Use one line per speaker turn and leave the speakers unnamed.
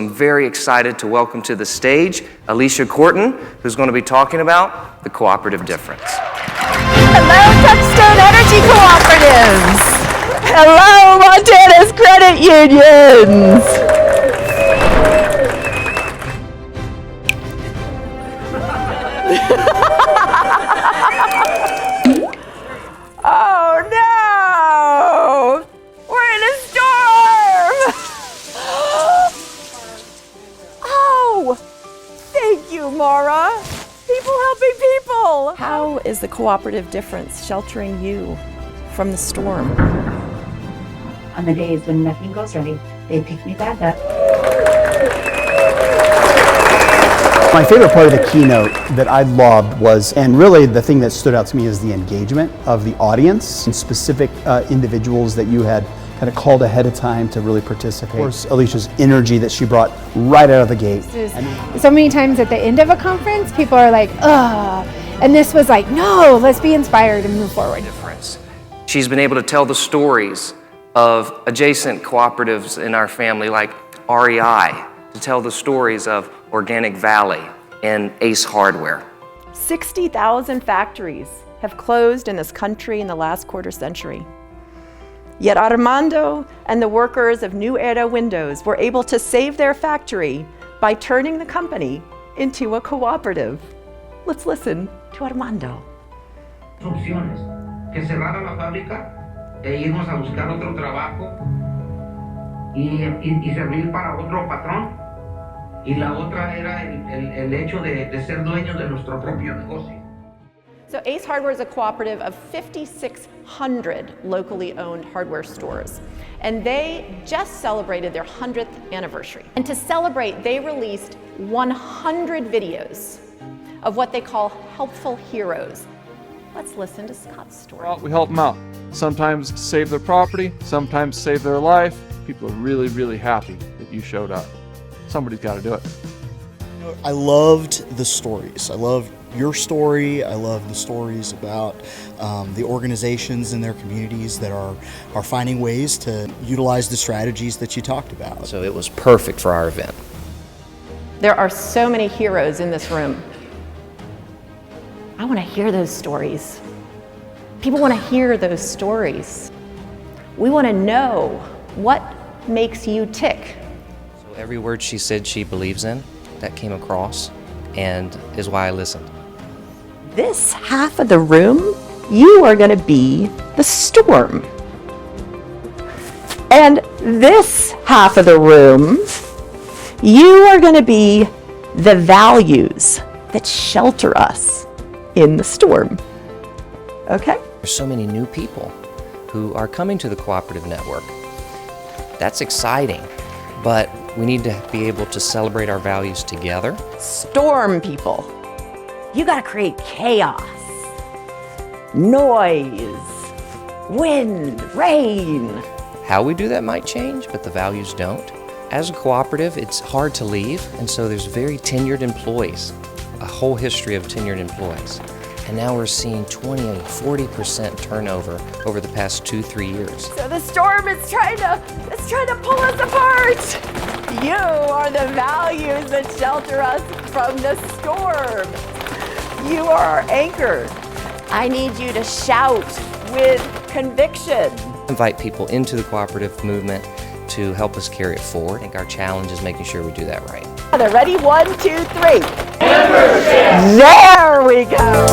I'm very excited to welcome to the stage Alicia Corton, who's going to be talking about the cooperative difference.
Hello, Touchstone Energy Cooperatives. Hello, Montana's credit unions. Oh no! We're in a storm! Oh! Thank you, Mara. People helping people. How is the cooperative difference sheltering you from the storm?
On the days when nothing goes right, they pick me back up.
My favorite part of the keynote that I loved was, and really the thing that stood out to me is the engagement of the audience and specific individuals that you had kind of called ahead of time to really participate. Of course, Alicia's energy that she brought right out of the gate.
So many times at the end of a conference, people are like, ugh, and this was like, no, let's be inspired and move forward.
She's been able to tell the stories of adjacent cooperatives in our family like REI, to tell the stories of Organic Valley and Ace Hardware.
60,000 factories have closed in this country in the last quarter century. Yet Armando and the workers of New Era Windows were able to save their factory by turning the company into a cooperative. Let's listen to Armando.
Opciones, que cerrara la fábrica e irnos a buscar otro trabajo y servir para otro patrón. Y la otra era el hecho de ser dueños de nuestro propio negocio.
So Ace Hardware is a cooperative of 5,600 locally owned hardware stores. And they just celebrated their 100th anniversary. And to celebrate, they released 100 videos of what they call helpful heroes. Let's listen to Scott's story.
Well, we help them out. Sometimes save their property, sometimes save their life. People are really, really happy that you showed up. Somebody's got to do it.
I loved the stories. I loved your story. I love the stories about the organizations in their communities that are finding ways to utilize the strategies that you talked about.
So it was perfect for our event.
There are so many heroes in this room. I want to hear those stories. People want to hear those stories. We want to know what makes you tick.
So every word she said she believes in, that came across, and is why I listened.
This half of the room, you are going to be the storm. And this half of the room, you are going to be the values that shelter us in the storm. Okay?
There's so many new people who are coming to the cooperative network. That's exciting, but we need to be able to celebrate our values together.
Storm people. You gotta create chaos, noise, wind, rain.
How we do that might change, but the values don't. As a cooperative, it's hard to leave, and so there's very tenured employees, a whole history of tenured employees. And now we're seeing 20 and 40% turnover over the past 2-3 years.
So the storm is trying to pull us apart. You are the values that shelter us from the storm. You are our anchor. I need you to shout with conviction.
Invite people into the cooperative movement to help us carry it forward. I think our challenge is making sure we do that right.
Ready? 1, 2, 3. Membership. There we go.